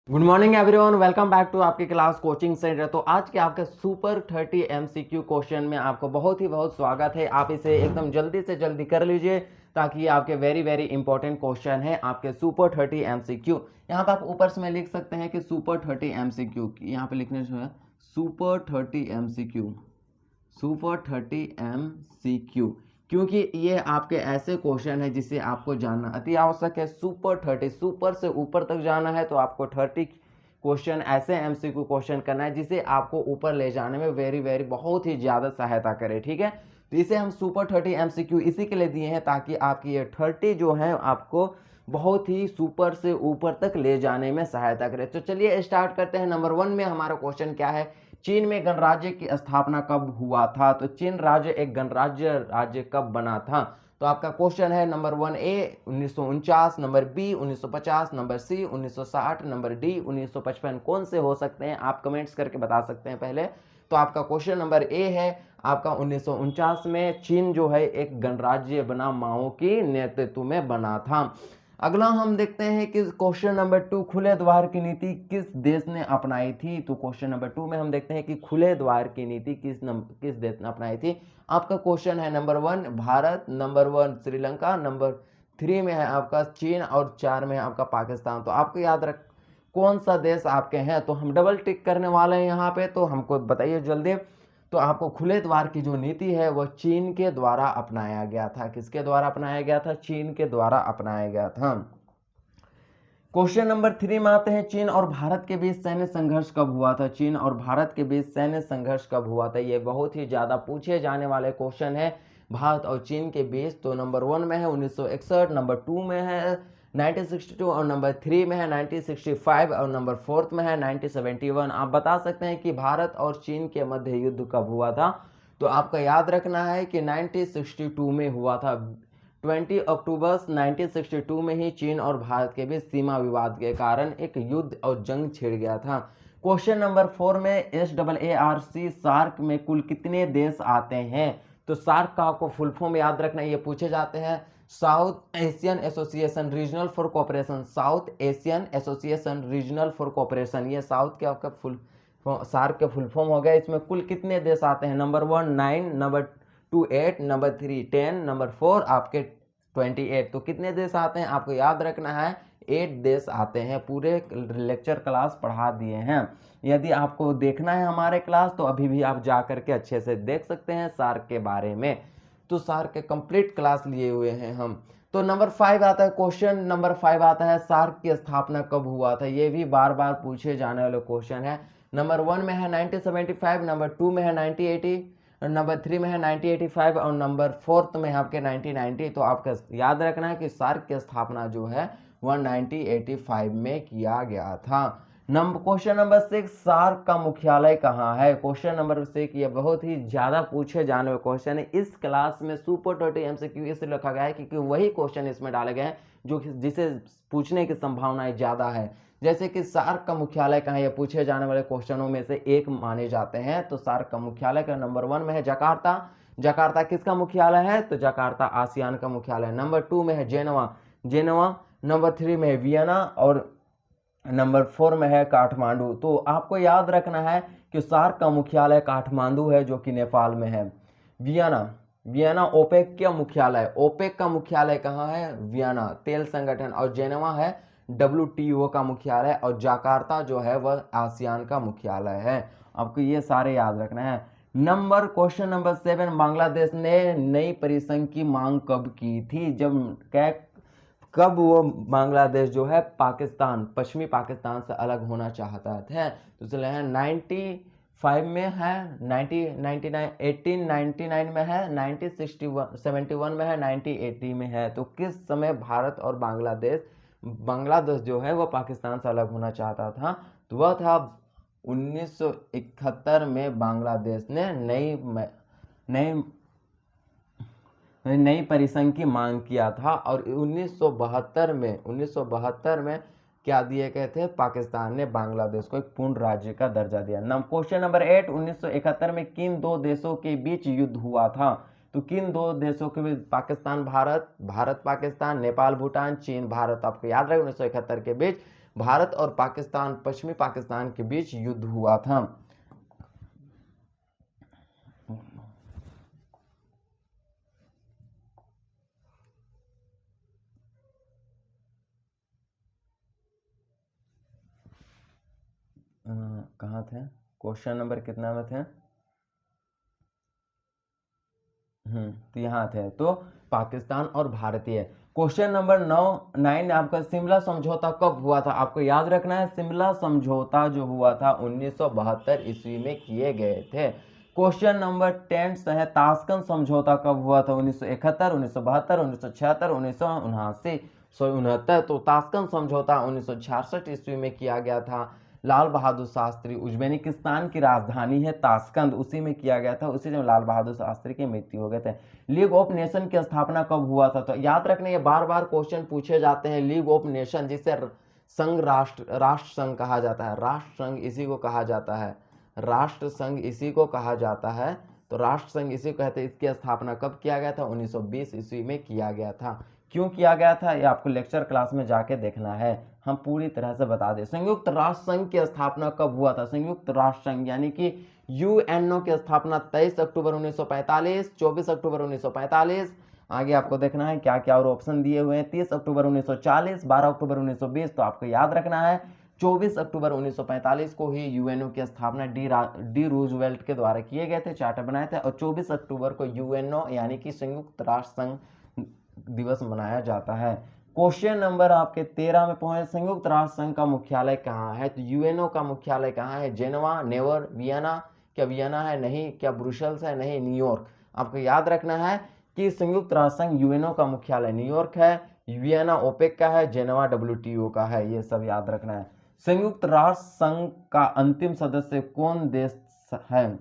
Good morning everyone, welcome back to आपकी class coaching centre. तो आज के आपके सुपर 30 एमसीक्यू क्वेश्चन में आपको बहुत ही बहुत स्वागत है। आप इसे एकदम जल्दी से जल्दी कर लीजिए ताकि आपके वेरी वेरी इंपॉर्टेंट क्वेश्चन है आपके सुपर 30 एमसीक्यू। यहाँ पे आप ऊपर से में लिख सकते हैं कि सुपर 30 एमसीक्यू, यहाँ पे लिखने से सुपर 30 एमसीक्यू, सुपर 30 एमसीक्यू, क्योंकि ये आपके ऐसे क्वेश्चन है जिसे आपको जानना अति आवश्यक है। सुपर 30, सुपर से ऊपर तक जाना है तो आपको 30 क्वेश्चन ऐसे एमसीक्यू क्वेश्चन करना है जिसे आपको ऊपर ले जाने में वेरी वेरी बहुत ही ज़्यादा सहायता करे। ठीक है, तो इसे हम सुपर 30 एमसीक्यू इसी के लिए दिए हैं ताकि आपकी ये 30 जो है आपको बहुत ही सुपर से ऊपर तक ले जाने में सहायता करे। तो चलिए स्टार्ट करते हैं। नंबर 1 में हमारा क्वेश्चन क्या है, चीन में गणराज्य की स्थापना कब हुआ था? तो चीन राज्य एक गणराज्य राज्य कब बना था? तो आपका क्वेश्चन है number 1A 1949, number B 1950, number C 1960, number D 1955। कौन से हो सकते हैं आप कमेंट्स करके बता सकते हैं पहले। तो आपका क्वेश्चन नंबर ए है, आपका 1949 में चीन जो है एक गणराज्य बना, माओ की नेतृत्व में बना था। अगला हम देखते हैं कि क्वेश्चन नंबर 2, खुले द्वार की नीति किस देश ने अपनाई थी? तो क्वेश्चन नंबर 2 में हम देखते हैं कि खुले द्वार की नीति किस देश ने अपनाई थी। आपका क्वेश्चन है number 1 Bharat, number 1 Sri Lanka, number 3 में है आपका चीन और 4 में है आपका पाकिस्तान। तो आपको याद रख कौन सा देश आपके हैं, तो हम डबल टिक करने वाले हैं यहाँ पे, तो हमको बताइए जल्दी। तो आपको खुले द्वार की जो नीति है वह चीन के द्वारा अपनाया गया था। किसके द्वारा अपनाया गया था? चीन के द्वारा अपनाया गया था। क्वेश्चन नंबर 3 में आते हैं, चीन और भारत के बीच सैन्य संघर्ष कब हुआ था? चीन और भारत के बीच सैन्य संघर्ष कब हुआ था? ये बहुत ही ज्यादा पूछे जाने वाले क्वेश्चन है भारत और चीन के बीच। तो नंबर 1 में है 1961, नंबर 2 में है 1962 और नंबर 3 में है 1965 और नंबर 4 में है 1971। आप बता सकते हैं कि भारत और चीन के मध्य युद्ध कब हुआ था? तो आपको याद रखना है कि 1962 में हुआ था। 20 अक्टूबर 1962 में ही चीन और भारत के बीच सीमा विवाद के कारण एक युद्ध और जंग छिड़ गया था। क्वेश्चन नंबर 4 में SAARC सार्क में कुल कितने देश आते हैं? तो सार्क का आपको फुल फॉर्म याद रखना, ये पूछे जाते हैं। South Asian association regional for cooperation, south Asian association regional for cooperation, ये साउथ के आपका फुल सार्क के फुल फॉर्म हो गया। इसमें कुल कितने देश आते हैं? नंबर 1 9, नंबर 2 8, नंबर 3 10, नंबर 4 आपके 28। तो कितने देश आते हैं आपको याद रखना है, 8 देश आते हैं। पूरे लेक्चर क्लास पढ़ा दिए हैं। यदि आपको देखना है हमारे क्लास तो अभी भी आप जा करके अच्छे से देख सकते हैं सार्क के बारे में। तो सार्क के कंप्लीट क्लास लिए हुए हैं हम। तो नंबर 5 आता है, क्वेश्चन नंबर 5 आता है, सार्क की स्थापना कब हुआ था? ये भी बार बार पूछे जाने वाले क्वेश्चन है। नंबर 1 में है 1975, नंबर 2 में है 1980, नंबर 3 में है 1985 और नंबर 4 में है आपके 1990। तो आपका याद रखना है कि सार्क की स्थापना जो है वह 1985 में किया गया था। क्वेश्चन नंबर 6, सार्क का मुख्यालय कहाँ है? क्वेश्चन नंबर 6 ये बहुत ही ज्यादा पूछे जाने वाले क्वेश्चन है। इस क्लास में सुपर 30 MCQ इसलिए रखा गया है क्योंकि वही क्वेश्चन इसमें डाले गए हैं जो जिसे पूछने की संभावनाएं ज्यादा है। जैसे कि सार्क का मुख्यालय कहाँ है, ये पूछे जाने वाले क्वेश्चनों में से एक माने जाते हैं। तो सार्क का मुख्यालय का नंबर 1 में है जकार्ता। जकार्ता किसका मुख्यालय है? तो जकार्ता आसियान का मुख्यालय। नंबर 2 में है जेनेवा, जेनेवा। नंबर 3 में है वियना और नंबर 4 में है काठमांडू। तो आपको याद रखना है कि सार्क का मुख्यालय काठमांडू है जो कि नेपाल में है। वियना, वियना ओपेक का मुख्यालय, ओपेक का मुख्यालय कहाँ है? वियना तेल संगठन। और जेनेवा है WTO का मुख्यालय और जकार्ता जो है वह आसियान का मुख्यालय है। आपको ये सारे याद रखना है। क्वेश्चन नंबर 7, बांग्लादेश ने नई परिसंघ की मांग कब की थी? कब वो बांग्लादेश जो है पाकिस्तान, पश्चिमी पाकिस्तान से अलग होना चाहता था? तो चले हैं 95 में है, 1999, 1899 में है, 1971 में है, 1980 में है। तो किस समय भारत और बांग्लादेश जो है वह पाकिस्तान से अलग होना चाहता था? तो वह था 1971 में बांग्लादेश ने नई नई परिसंघ की मांग किया था। और 1972 में क्या दिए गए थे? पाकिस्तान ने बांग्लादेश को एक पूर्ण राज्य का दर्जा दिया। क्वेश्चन नंबर 8, 1971 में किन दो देशों के बीच युद्ध हुआ था? तो किन दो देशों के बीच? पाकिस्तान भारत, भारत पाकिस्तान, नेपाल भूटान, चीन भारत। आपको याद रहे 1971 के बीच भारत और पाकिस्तान, पश्चिमी पाकिस्तान के बीच युद्ध हुआ था। कहाँ थे, क्वेश्चन नंबर कितना में थे? तो यहाँ थे, तो पाकिस्तान और भारतीय। क्वेश्चन नंबर 9 आपका सिमला समझौता कब हुआ था? आपको याद रखना है, सिमला समझौता जो हुआ था 1972 ईस्वी में किए गए थे। क्वेश्चन नंबर 10 है, ताशकंद समझौता कब हुआ था? 1971, 1972, 1976, 1979। तो ताशकंद समझौता 1966 ईस्वी में किया गया था। लाल बहादुर शास्त्री, उज्बेकिस्तान की राजधानी है ताशकंद, उसी में किया गया था, उसी में लाल बहादुर शास्त्री की मृत्यु हो गए थे। लीग ऑफ नेशन की स्थापना कब हुआ था? तो याद रखना, ये बार बार क्वेश्चन पूछे जाते हैं। लीग ऑफ नेशन, जिसे संघ राष्ट्र संघ कहा जाता है, राष्ट्र संघ इसी को कहा जाता है, राष्ट्र संघ इसी को कहा जाता है। तो राष्ट्र संघ इसी को कहते हैं। इसकी स्थापना कब किया गया था? 1920 ईस्वी में किया गया था। क्यों किया गया था, ये आपको लेक्चर क्लास में जाके देखना है, हम पूरी तरह से बता दें। संयुक्त राष्ट्र संघ की स्थापना कब हुआ था? संयुक्त राष्ट्र संघ यानी कि यूएनओ की स्थापना 23 अक्टूबर 1945, 24 अक्टूबर 1945। आगे आपको देखना है क्या क्या और ऑप्शन दिए हुए हैं। 30 अक्टूबर 1940, 12 अक्टूबर 1920। तो आपको याद रखना है 24 अक्टूबर 1945 को ही यूएनओ की स्थापना डी रूजवेल्ट के द्वारा किए गए थे, चार्टर बनाए थे। और 24 अक्टूबर को यूएनओ यानी कि संयुक्त राष्ट्र संघ दिवस मनाया जाता है। क्वेश्चन नंबर आपके 13 में पहुंचे, संयुक्त राष्ट्र संघ का मुख्यालय कहाँ है? तो यूएनओ का मुख्यालय कहाँ है? Geneva, never, Vienna? क्या वियना है? नहीं। क्या ब्रुसेल्स है? नहीं। न्यूयॉर्क। आपको याद रखना है कि संयुक्त राष्ट्र संघ यूएनओ का मुख्यालय न्यूयॉर्क है, वियना ओपेक का है, जेनेवा डब्ल्यूटीओ का है, ये सब याद रखना है। संयुक्त राष्ट्र संघ का अंतिम सदस्य कौन देश है?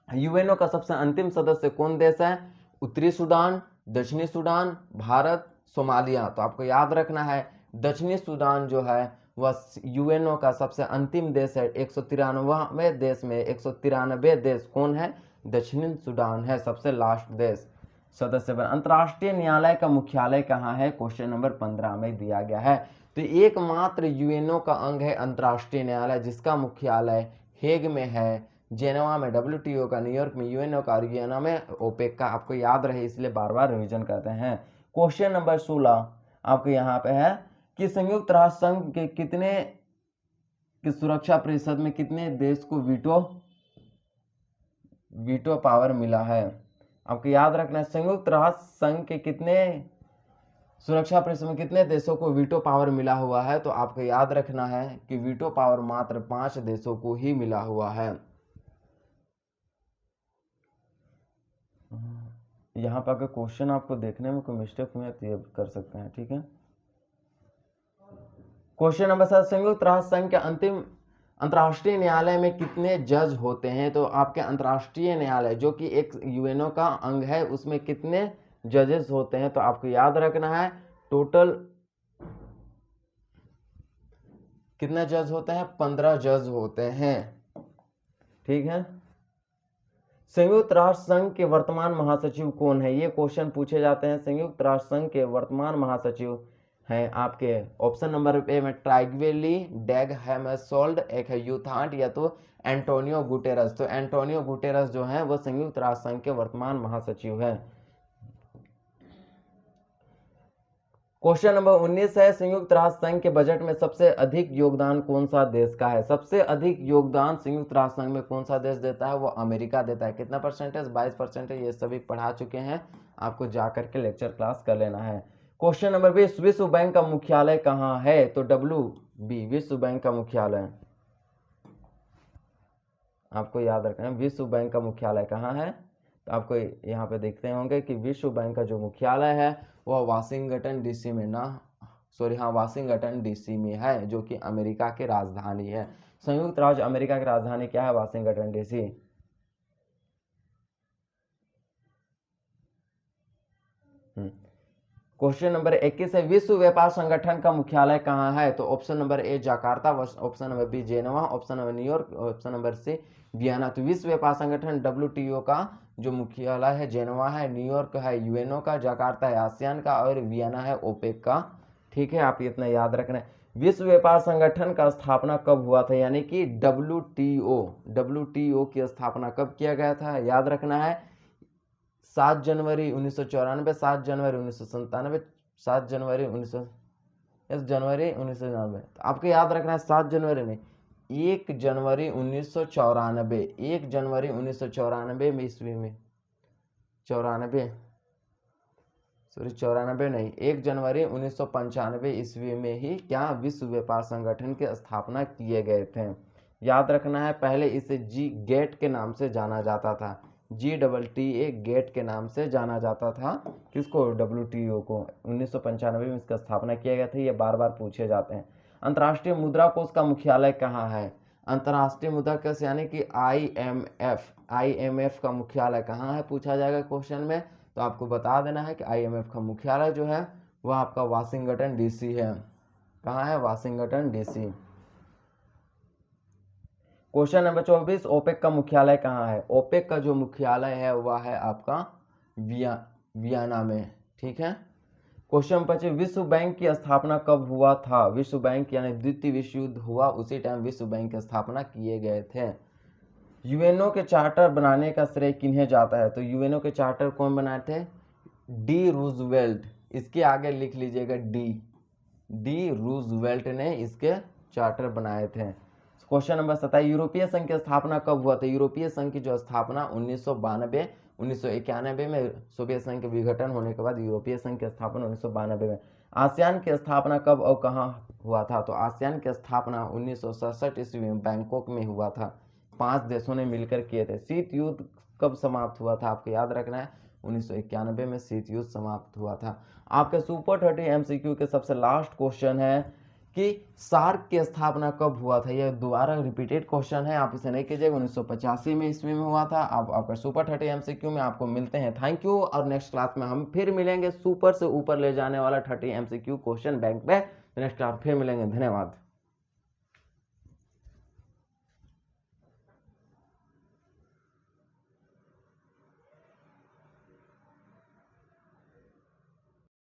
यूएनओ का सबसे अंतिम सदस्य कौन देश है? उत्तरी सूडान, दक्षिणी सूडान, भारत, सोमालिया। तो आपको याद रखना है दक्षिणी सूडान जो है वह यूएनओ का सबसे अंतिम देश है। 193वें देश में 193 देश कौन है? दक्षिणी सूडान है सबसे लास्ट देश सदस्य बना। अंतर्राष्ट्रीय न्यायालय का मुख्यालय कहाँ है? क्वेश्चन नंबर 15 में दिया गया है। तो एकमात्र यूएनओ का अंग है अंतर्राष्ट्रीय न्यायालय, जिसका मुख्यालय हेग में है, जेनेवा में डब्ल्यूटीओ का, न्यूयॉर्क में यूएनओ का, वियना में ओपेक का। आपको याद रहे इसलिए बार बार रिवीजन करते हैं। क्वेश्चन नंबर 16 आपको यहाँ पे है कि संयुक्त राष्ट्र संघ के कितने की सुरक्षा परिषद में कितने देश को वीटो पावर मिला है? आपको याद रखना है संयुक्त राष्ट्र संघ के कितने सुरक्षा परिषद में कितने देशों को वीटो पावर मिला हुआ है? तो आपको याद रखना है कि वीटो पावर मात्र 5 देशों को ही मिला हुआ है। यहाँ पर अगर क्वेश्चन आपको देखने में कोई मिस्टेक हुई है तो ये कर सकते हैं, ठीक है। क्वेश्चन नंबर 7, संयुक्त राष्ट्र संघ के अंतिम अंतर्राष्ट्रीय न्यायालय में कितने जज होते हैं? तो आपके अंतर्राष्ट्रीय न्यायालय जो कि एक यूएनओ का अंग है उसमें कितने जजेस होते हैं? तो आपको याद रखना है टोटल कितने जज होते हैं? 15 जज होते हैं, ठीक है। संयुक्त राष्ट्र संघ के वर्तमान महासचिव कौन है? ये क्वेश्चन पूछे जाते हैं। संयुक्त राष्ट्र संघ के वर्तमान महासचिव हैं आपके ऑप्शन नंबर ए में ट्राइग्वेली डेग हैमरसोल्ड, एक है यूथांट, या तो एंटोनियो गुटेरस। तो एंटोनियो गुटेरस जो है वो संयुक्त राष्ट्र संघ के वर्तमान महासचिव है। क्वेश्चन नंबर 19 है, संयुक्त राष्ट्र संघ के बजट में सबसे अधिक योगदान कौन सा देश का है? सबसे अधिक योगदान संयुक्त राष्ट्र संघ में कौन सा देश देता है? वो अमेरिका देता है। कितना परसेंटेज? 22%। ये सभी पढ़ा चुके हैं, आपको जाकर के लेक्चर क्लास कर लेना है। क्वेश्चन नंबर 20, विश्व बैंक का मुख्यालय कहाँ है? तो WB विश्व बैंक का मुख्यालय आपको याद रखना है। विश्व बैंक का मुख्यालय कहाँ है? तो आपको यहाँ पे देखते होंगे कि विश्व बैंक का जो मुख्यालय है वह वाशिंगटन डीसी में वाशिंगटन डीसी में है, जो कि अमेरिका की राजधानी है। संयुक्त राज्य अमेरिका की राजधानी क्या है? Washington DC. क्वेश्चन नंबर 21 है, विश्व व्यापार संगठन का मुख्यालय कहाँ है? तो option number A Jakarta, option number B Geneva, option number New York, option number C Vienna. तो विश्व व्यापार संगठन WTO का जो मुख्यालय है जेनेवा है, न्यूयॉर्क है यूएनओ का, जकार्ता है आसियान का, और वियना है ओपेक का, ठीक है। आप इतना याद रखना है। विश्व व्यापार संगठन का स्थापना कब हुआ था, यानी कि डब्ल्यूटीओ की स्थापना कब किया गया था, याद रखना है 7 जनवरी 1994, 7 जनवरी 1997, 7 जनवरी 1999। तो आपको याद रखना है 7 जनवरी नहीं, 1 जनवरी 1994, 1 जनवरी 1994 में ईस्वी में, 94 नहीं, 1 जनवरी 1995 ईस्वी में ही क्या विश्व व्यापार संगठन की स्थापना किए गए थे। याद रखना है पहले इसे जी गेट के नाम से जाना जाता था, GTTA गेट के नाम से जाना जाता था। किसको, WTO को। 1995 में इसका स्थापना किया गया था, ये बार बार पूछे जाते हैं। अंतर्राष्ट्रीय मुद्रा कोष का मुख्यालय कहाँ है, अंतर्राष्ट्रीय मुद्रा कोष यानी कि IMF का मुख्यालय कहाँ है, पूछा जाएगा क्वेश्चन में। तो आपको बता देना है कि IMF का मुख्यालय जो है वह आपका वाशिंगटन DC है। कहाँ है, Washington DC। Question number 24, OPEC का मुख्यालय कहाँ है, ओपेक का जो मुख्यालय है वह है आपका वियना में, ठीक है। क्वेश्चन 25, विश्व बैंक की स्थापना कब हुआ था, विश्व बैंक यानी द्वितीय विश्व युद्ध हुआ उसी टाइम विश्व बैंक की स्थापना किए गए थे। यूएनओ के चार्टर बनाने का श्रेय किन्हें जाता है, तो यूएनओ के चार्टर कौन बनाए थे, डी रूजवेल्ट, इसके आगे लिख लीजिएगा डी रूजवेल्ट ने इसके चार्टर बनाए थे। क्वेश्चन नंबर 27, यूरोपीय संघ की स्थापना कब हुआ था, यूरोपीय संघ की जो स्थापना 1992 1991 में सोवियत संघ के विघटन होने के बाद यूरोपीय संघ की स्थापना 1992 में। आसियान की स्थापना कब और कहाँ हुआ था, तो आसियान की स्थापना 1967 ईस्वी में बैंकॉक में हुआ था, 5 देशों ने मिलकर किए थे। शीत युद्ध कब समाप्त हुआ था, आपको याद रखना है 1991 में शीत युद्ध समाप्त हुआ था। आपके सुपर 30 MCQ के सबसे लास्ट क्वेश्चन है कि सार्क की स्थापना कब हुआ था, यह दोबारा रिपीटेड क्वेश्चन है, आप इसे नहीं कीजिएगा, 1985 में ईस्वी में हुआ था। अब आपका सुपर 30 MCQ में आपको मिलते हैं। थैंक यू, और नेक्स्ट क्लास में हम फिर मिलेंगे सुपर से ऊपर ले जाने वाला 30 MCQ क्वेश्चन बैंक में। नेक्स्ट क्लास फिर मिलेंगे, धन्यवाद।